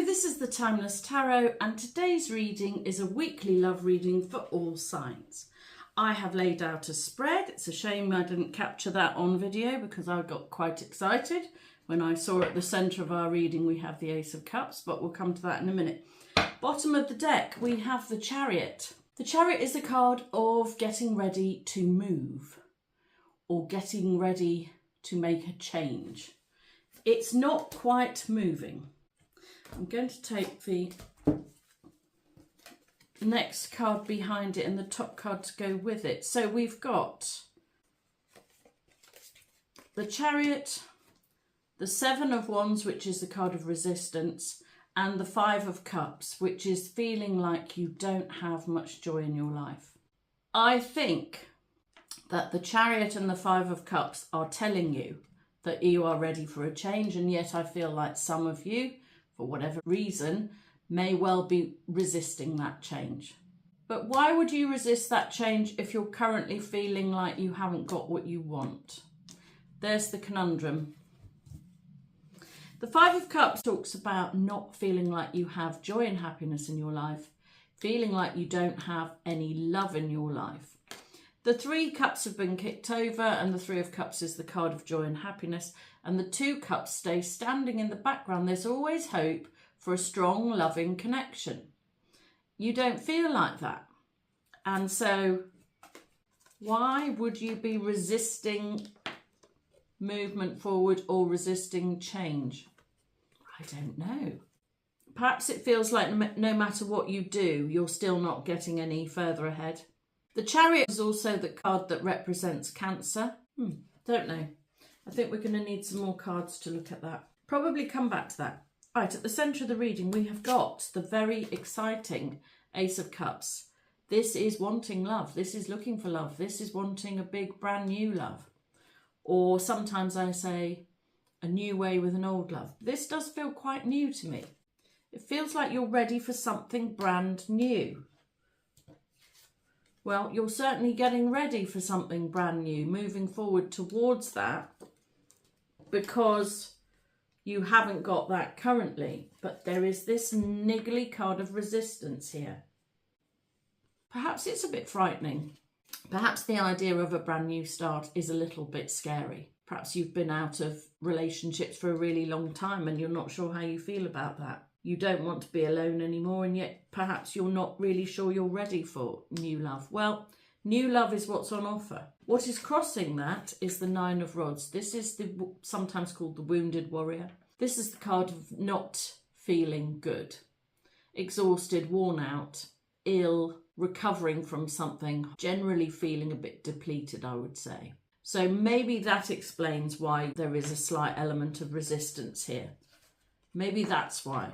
Hello, this is the Timeless Tarot, and today's reading is a weekly love reading for all signs. I have laid out a spread. It's a shame I didn't capture that on video because I got quite excited when I saw at the centre of our reading we have the Ace of Cups, but we'll come to that in a minute. Bottom of the deck we have the Chariot. The Chariot is a card of getting ready to move or getting ready to make a change. It's not quite moving. I'm going to take the next card behind it and the top card to go with it. So we've got the Chariot, the Seven of Wands, which is the card of resistance, and the Five of Cups, which is feeling like you don't have much joy in your life. I think that the Chariot and the Five of Cups are telling you that you are ready for a change, and yet I feel like some of you, for whatever reason, may well be resisting that change. But why would you resist that change if you're currently feeling like you haven't got what you want? There's the conundrum. The Five of Cups talks about not feeling like you have joy and happiness in your life, feeling like you don't have any love in your life. The Three Cups have been kicked over, and the Three of Cups is the card of joy and happiness, and the Two Cups stay standing in the background. There's always hope for a strong, loving connection. You don't feel like that. And so why would you be resisting movement forward or resisting change? I don't know. Perhaps it feels like no matter what you do, you're still not getting any further ahead. The Chariot is also the card that represents Cancer. Don't know. I think we're going to need some more cards to look at that. Probably come back to that. Right, at the centre of the reading, we have got the very exciting Ace of Cups. This is wanting love. This is looking for love. This is wanting a big, brand new love. Or sometimes I say a new way with an old love. This does feel quite new to me. It feels like you're ready for something brand new. Well, you're certainly getting ready for something brand new, moving forward towards that, because you haven't got that currently. But there is this niggly card of resistance here. Perhaps it's a bit frightening. Perhaps the idea of a brand new start is a little bit scary. Perhaps you've been out of relationships for a really long time and you're not sure how you feel about that. You don't want to be alone anymore, and yet perhaps you're not really sure you're ready for new love. Well, new love is what's on offer. What is crossing that is the Nine of Rods. This is sometimes called the Wounded Warrior. This is the card of not feeling good. Exhausted, worn out, ill, recovering from something, generally feeling a bit depleted, I would say. So maybe that explains why there is a slight element of resistance here. Maybe that's why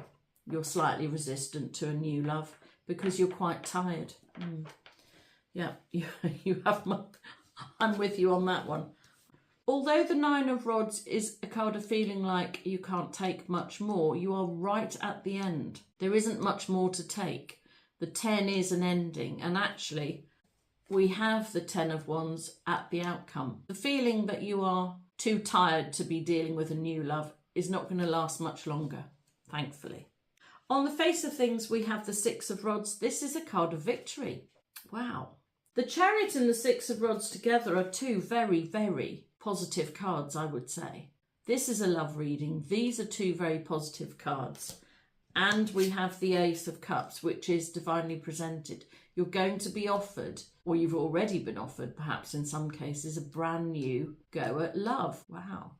you're slightly resistant to a new love, because you're quite tired. Yeah, you have I'm with you on that one. Although the Nine of Rods is a card of feeling like you can't take much more, you are right at the end. There isn't much more to take. The 10 is an ending, and actually we have the 10 of Wands at the outcome. The feeling that you are too tired to be dealing with a new love is not going to last much longer, thankfully. On the face of things, we have the Six of Rods. This is a card of victory. Wow. The Chariot and the Six of Rods together are two very, very positive cards, I would say. This is a love reading. These are two very positive cards. And we have the Ace of Cups, which is divinely presented. You're going to be offered, or you've already been offered, perhaps in some cases, a brand new go at love. Wow.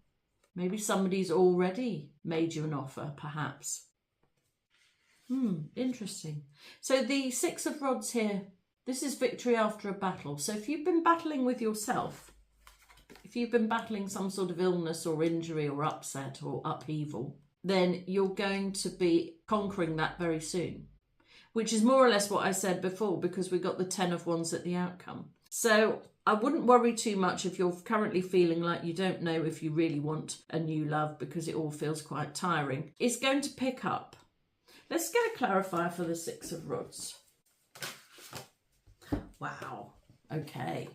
Maybe somebody's already made you an offer, perhaps. Interesting. So the Six of Rods here, this is victory after a battle. So if you've been battling with yourself, if you've been battling some sort of illness or injury or upset or upheaval, then you're going to be conquering that very soon, which is more or less what I said before, because we got the 10 of Wands at the outcome. So I wouldn't worry too much if you're currently feeling like you don't know if you really want a new love because it all feels quite tiring. It's going to pick up. Let's get a clarifier for the Six of Rods. Wow. Okay.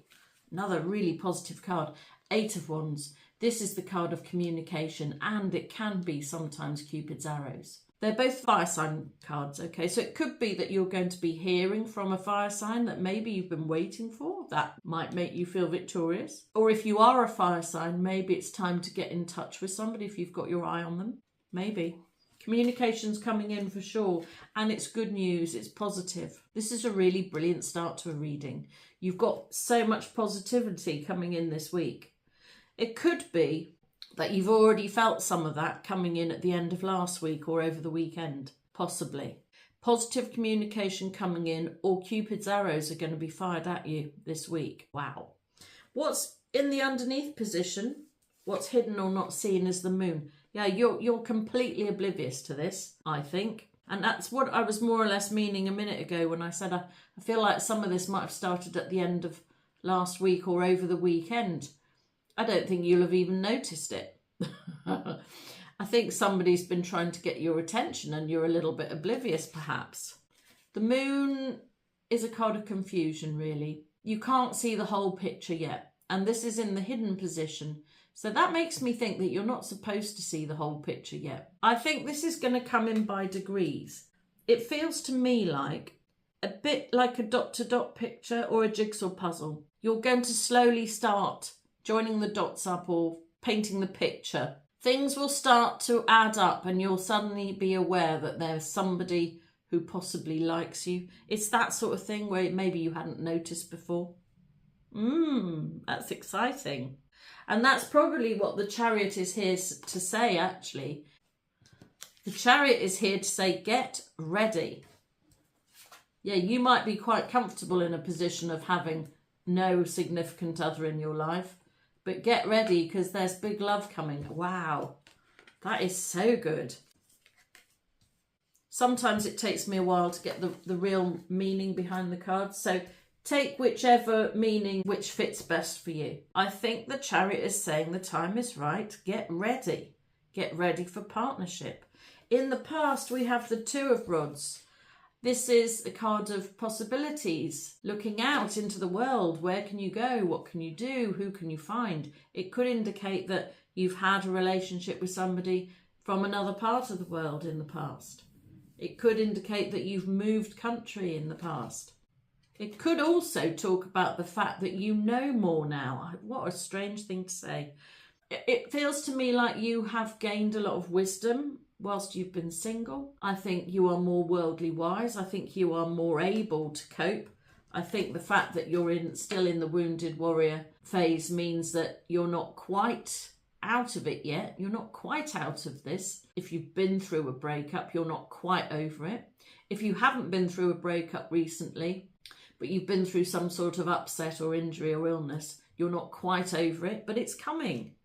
Another really positive card. Eight of Wands. This is the card of communication, and it can be sometimes Cupid's arrows. They're both fire sign cards, okay? So it could be that you're going to be hearing from a fire sign that maybe you've been waiting for. That might make you feel victorious. Or if you are a fire sign, maybe it's time to get in touch with somebody if you've got your eye on them. Maybe. Communication's coming in for sure. And it's good news. It's positive. This is a really brilliant start to a reading. You've got so much positivity coming in this week. It could be that you've already felt some of that coming in at the end of last week or over the weekend, possibly. Positive communication coming in, or Cupid's arrows are going to be fired at you this week. Wow. What's in the underneath position, what's hidden or not seen, is the moon. Yeah, you're completely oblivious to this, I think. And that's what I was more or less meaning a minute ago when I said I feel like some of this might have started at the end of last week or over the weekend. I don't think you'll have even noticed it. I think somebody's been trying to get your attention and you're a little bit oblivious, perhaps. The moon is a card of confusion, really. You can't see the whole picture yet, and this is in the hidden position. So that makes me think that you're not supposed to see the whole picture yet. I think this is going to come in by degrees. It feels to me like a bit like a dot-to-dot picture or a jigsaw puzzle. You're going to slowly start joining the dots up or painting the picture. Things will start to add up and you'll suddenly be aware that there's somebody who possibly likes you. It's that sort of thing where maybe you hadn't noticed before. That's exciting. And that's probably what the Chariot is here to say, actually. The Chariot is here to say, get ready. Yeah, you might be quite comfortable in a position of having no significant other in your life. But get ready, because there's big love coming. Wow, that is so good. Sometimes it takes me a while to get the real meaning behind the cards. So take whichever meaning which fits best for you. I think the Chariot is saying the time is right. Get ready. Get ready for partnership. In the past, we have the Two of Rods. This is a card of possibilities, looking out into the world. Where can you go? What can you do? Who can you find? It could indicate that you've had a relationship with somebody from another part of the world in the past. It could indicate that you've moved country in the past. It could also talk about the fact that you know more now. What a strange thing to say. It feels to me like you have gained a lot of wisdom whilst you've been single. I think you are more worldly wise. I think you are more able to cope. I think the fact that you're still in the wounded warrior phase means that you're not quite out of it yet. You're not quite out of this. If you've been through a breakup, you're not quite over it. If you haven't been through a breakup recently, but you've been through some sort of upset or injury or illness, you're not quite over it, but it's coming.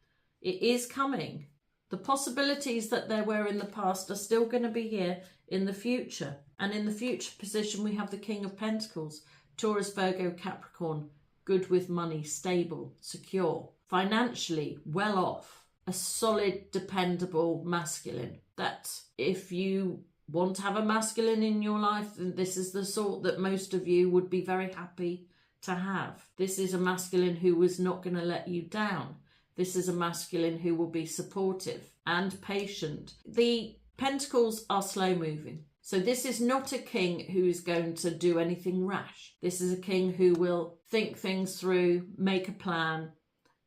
It is coming. The possibilities that there were in the past are still going to be here in the future. And in the future position, we have the King of Pentacles, Taurus, Virgo, Capricorn, good with money, stable, secure, financially well off, a solid, dependable masculine. That if you want to have a masculine in your life, then this is the sort that most of you would be very happy to have. This is a masculine who is not going to let you down. This is a masculine who will be supportive and patient. The pentacles are slow moving. So this is not a king who is going to do anything rash. This is a king who will think things through, make a plan,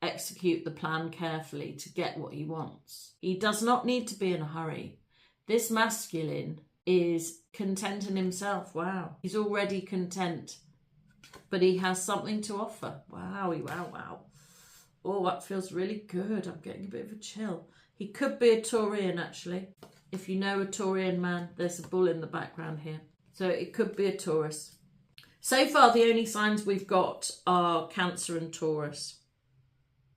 execute the plan carefully to get what he wants. He does not need to be in a hurry. This masculine is content in himself. Wow. He's already content, but he has something to offer. Wow, wow, wow. Oh, that feels really good. I'm getting a bit of a chill. He could be a Taurian, actually. If you know a Taurian man, there's a bull in the background here. So it could be a Taurus. So far, the only signs we've got are Cancer and Taurus.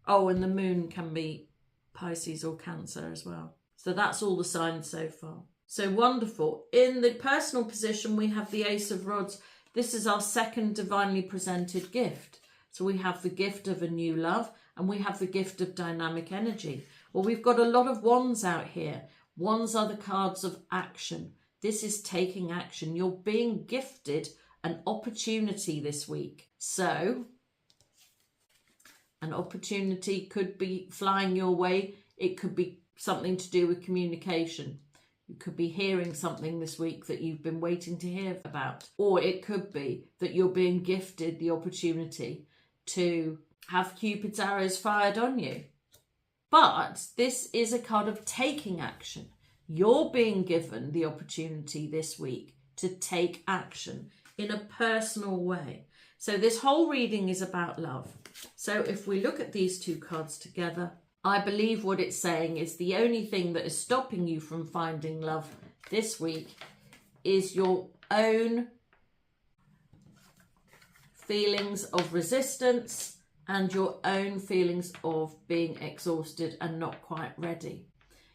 Oh, and the moon can be Pisces or Cancer as well. So that's all the signs so far. So wonderful. In the personal position, we have the Ace of Rods. This is our second divinely presented gift. So we have the gift of a new love, and we have the gift of dynamic energy. Well, we've got a lot of wands out here. Wands are the cards of action. This is taking action. You're being gifted an opportunity this week. So an opportunity could be flying your way. It could be something to do with communication. You could be hearing something this week that you've been waiting to hear about. Or it could be that you're being gifted the opportunity to have Cupid's arrows fired on you. But this is a card of taking action. You're being given the opportunity this week to take action in a personal way. So this whole reading is about love. So if we look at these two cards together, I believe what it's saying is the only thing that is stopping you from finding love this week is your own feelings of resistance and your own feelings of being exhausted and not quite ready.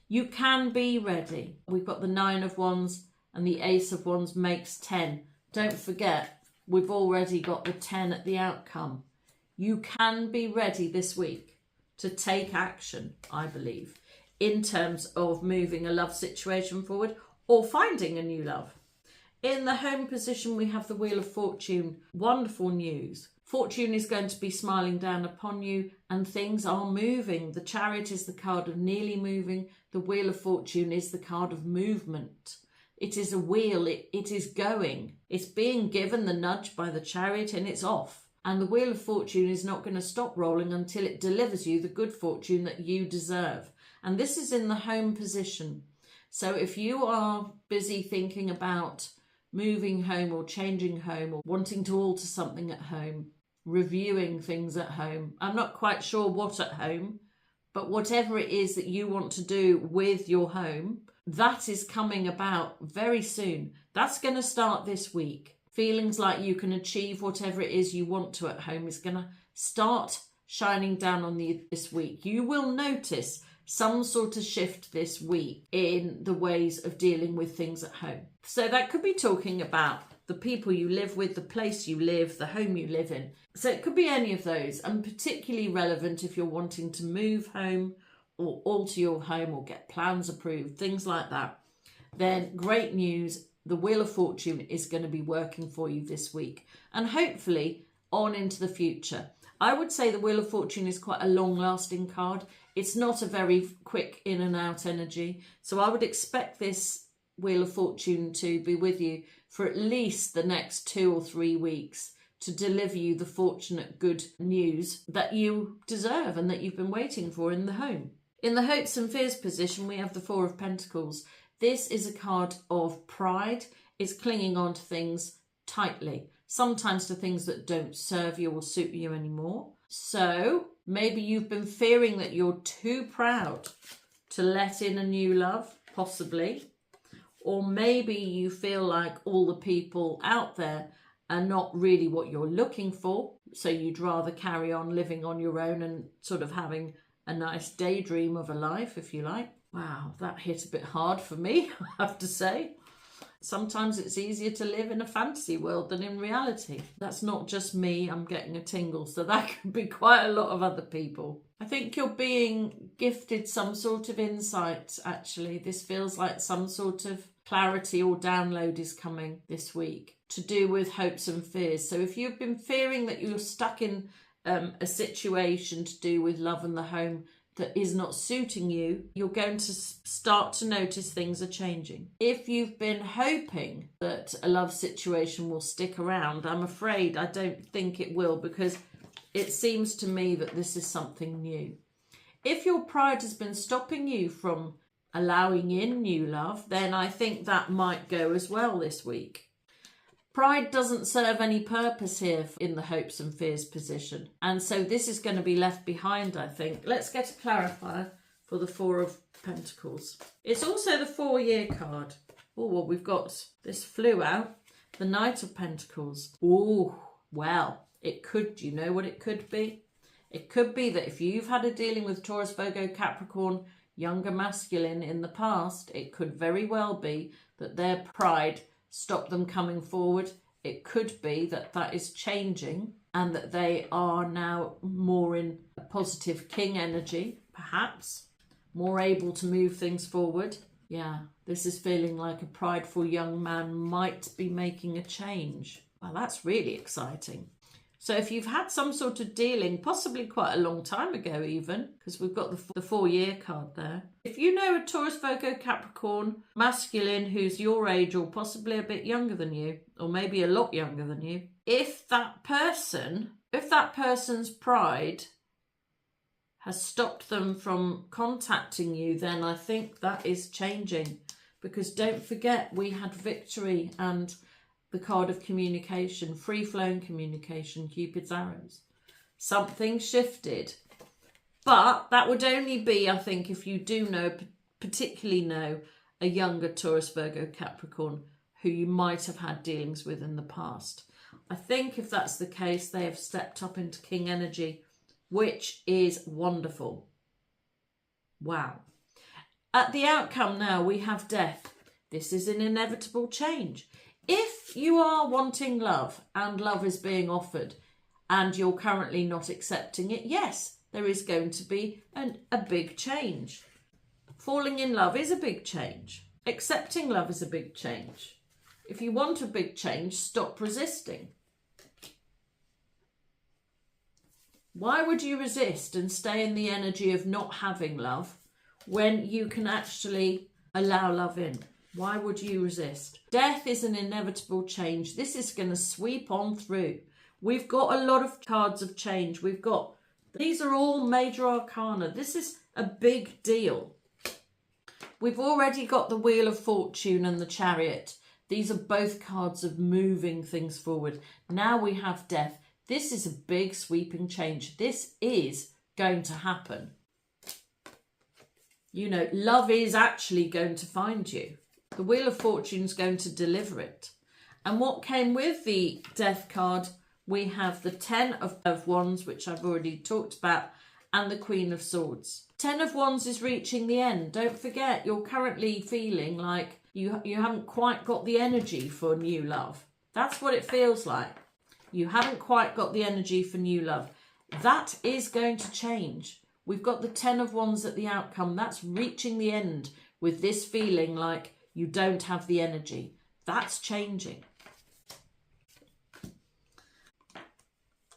You can be ready. We've got the 9 of Wands and the Ace of Wands makes 10. Don't forget, we've already got the 10 at the outcome. You can be ready this week to take action, I believe, in terms of moving a love situation forward or finding a new love. In the home position, we have the Wheel of Fortune. Wonderful news. Fortune is going to be smiling down upon you and things are moving. The Chariot is the card of nearly moving. The Wheel of Fortune is the card of movement. It is a wheel. It is going. It's being given the nudge by the Chariot and it's off. And the Wheel of Fortune is not going to stop rolling until it delivers you the good fortune that you deserve. And this is in the home position. So if you are busy thinking about moving home or changing home or wanting to alter something at home, reviewing things at home, I'm not quite sure what at home, but whatever it is that you want to do with your home, that is coming about very soon. That's going to start this week. Feelings like you can achieve whatever it is you want to at home is going to start shining down on you this week. You will notice some sort of shift this week in the ways of dealing with things at home. So that could be talking about the people you live with, the place you live, the home you live in. So it could be any of those, and particularly relevant if you're wanting to move home or alter your home or get plans approved, things like that. Then great news. The Wheel of Fortune is going to be working for you this week and hopefully on into the future. I would say the Wheel of Fortune is quite a long-lasting card. It's not a very quick in and out energy. So I would expect this Wheel of Fortune to be with you for at least the next 2 or 3 weeks to deliver you the fortunate good news that you deserve and that you've been waiting for in the home. In the hopes and fears position, we have the 4 of Pentacles. This is a card of pride. It's clinging on to things tightly, sometimes to things that don't serve you or suit you anymore. So maybe you've been fearing that you're too proud to let in a new love, possibly. Or maybe you feel like all the people out there are not really what you're looking for. So you'd rather carry on living on your own and sort of having a nice daydream of a life, if you like. Wow, that hit a bit hard for me, I have to say. Sometimes it's easier to live in a fantasy world than in reality. That's not just me, I'm getting a tingle, so that could be quite a lot of other people. I think you're being gifted some sort of insight, actually. This feels like some sort of clarity or download is coming this week to do with hopes and fears. So if you've been fearing that you're stuck in a situation to do with love and the home that is not suiting you, you're going to start to notice things are changing. If you've been hoping that a love situation will stick around, I'm afraid I don't think it will, because it seems to me that this is something new. If your pride has been stopping you from allowing in new love, then I think that might go as well this week. Pride doesn't serve any purpose here in the hopes and fears position. And so this is going to be left behind, I think. Let's get a clarifier for the 4 of Pentacles. It's also the 4-year card. Oh, well, we've got this flew out. The Knight of Pentacles. Oh, well, it could, you know what it could be? It could be that if you've had a dealing with Taurus, Virgo, Capricorn, younger masculine in the past, it could very well be that their pride stop them coming forward. It could be that that is changing and that they are now more in a positive king energy, perhaps, more able to move things forward. Yeah, this is feeling like a prideful young man might be making a change. Well, that's really exciting. So if you've had some sort of dealing, possibly quite a long time ago even, because we've got the 4-year card there. If you know a Taurus, Virgo, Capricorn, masculine who's your age or possibly a bit younger than you, or maybe a lot younger than you, if that person's pride has stopped them from contacting you, then I think that is changing. Because don't forget, we had victory and the card of communication, free-flowing communication, Cupid's arrows. Something shifted. But that would only be, I think, if you do know, particularly know, a younger Taurus, Virgo, Capricorn who you might have had dealings with in the past. I think if that's the case, they have stepped up into King energy, which is wonderful. Wow. At the outcome now, we have death. This is an inevitable change. If you are wanting love and love is being offered and you're currently not accepting it, yes, there is going to be a big change. Falling in love is a big change. Accepting love is a big change. If you want a big change, stop resisting. Why would you resist and stay in the energy of not having love when you can actually allow love in? Why would you resist? Death is an inevitable change. This is going to sweep on through. We've got a lot of cards of change. These are all major arcana. This is a big deal. We've already got the Wheel of Fortune and the Chariot. These are both cards of moving things forward. Now we have death. This is a big sweeping change. This is going to happen. You know, love is actually going to find you. The Wheel of Fortune is going to deliver it. And what came with the Death card, we have the 10 of Wands, which I've already talked about, and the Queen of Swords. 10 of Wands is reaching the end. Don't forget, you're currently feeling like you haven't quite got the energy for new love. That's what it feels like. You haven't quite got the energy for new love. That is going to change. We've got the 10 of Wands at the outcome. That's reaching the end with this feeling like you don't have the energy. That's changing.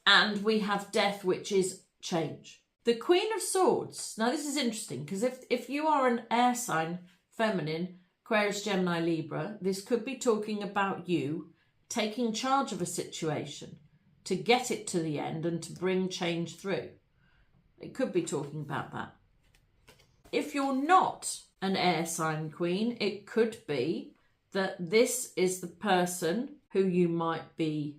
And we have death, which is change. The Queen of Swords. Now this is interesting because if you are an air sign, feminine, Aquarius, Gemini, Libra, this could be talking about you taking charge of a situation to get it to the end and to bring change through. It could be talking about that. If you're not an air sign queen, it could be that this is the person who you might be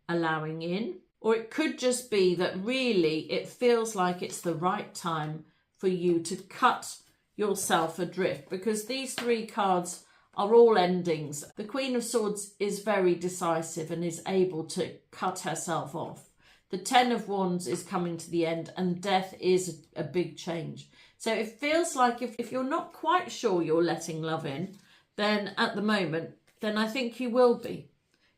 allowing in, or it could just be that really it feels like it's the right time for you to cut yourself adrift, because these 3 cards are all endings. The Queen of Swords is very decisive and is able to cut herself off. The 10 of Wands is coming to the end, and death is a big change. So it feels like if you're not quite sure you're letting love in, then at the moment, then I think you will be.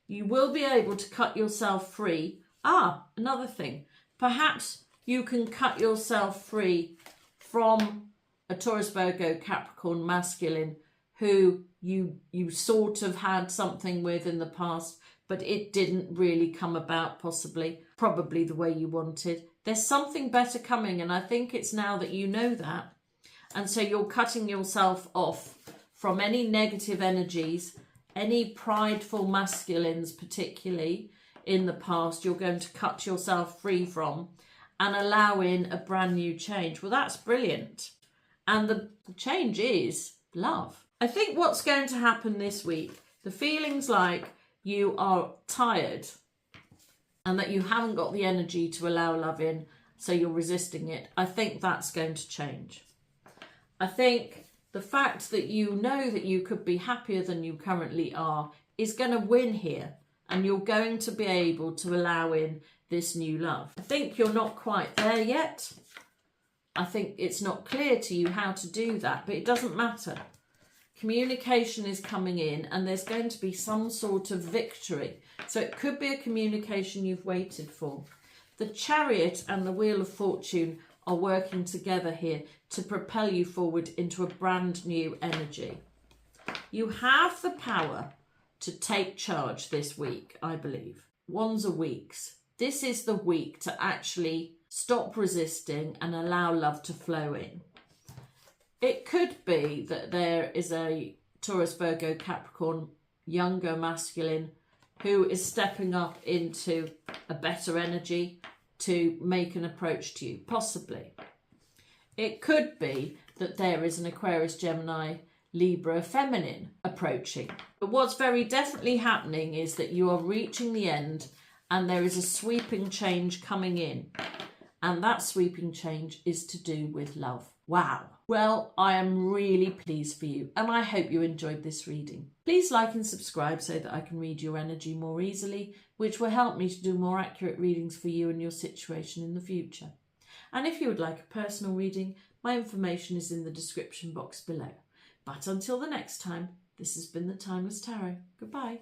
You will be able to cut yourself free. Another thing. Perhaps you can cut yourself free from a Taurus, Virgo, Capricorn masculine who you sort of had something with in the past, but it didn't really come about probably the way you wanted. There's something better coming, and I think it's now that you know that. And so you're cutting yourself off from any negative energies, any prideful masculines particularly in the past, you're going to cut yourself free from and allow in a brand new change. Well, that's brilliant. And the change is love. I think what's going to happen this week, the feelings like you are tired and that you haven't got the energy to allow love in, so you're resisting it, I think that's going to change. I think the fact that you know that you could be happier than you currently are is going to win here, and you're going to be able to allow in this new love. I think you're not quite there yet. I think it's not clear to you how to do that, but it doesn't matter. Communication is coming in, and there's going to be some sort of victory. So it could be a communication you've waited for. The Chariot and the Wheel of Fortune are working together here to propel you forward into a brand new energy. You have the power to take charge this week, I believe. Wands are weeks. This is the week to actually stop resisting and allow love to flow in. It could be that there is a Taurus, Virgo, Capricorn, younger masculine who is stepping up into a better energy to make an approach to you, possibly. It could be that there is an Aquarius, Gemini, Libra, feminine approaching. But what's very definitely happening is that you are reaching the end and there is a sweeping change coming in. And that sweeping change is to do with love. Wow. Well, I am really pleased for you and I hope you enjoyed this reading. Please like and subscribe so that I can read your energy more easily, which will help me to do more accurate readings for you and your situation in the future. And if you would like a personal reading, my information is in the description box below. But until the next time, this has been the Timeless Tarot. Goodbye.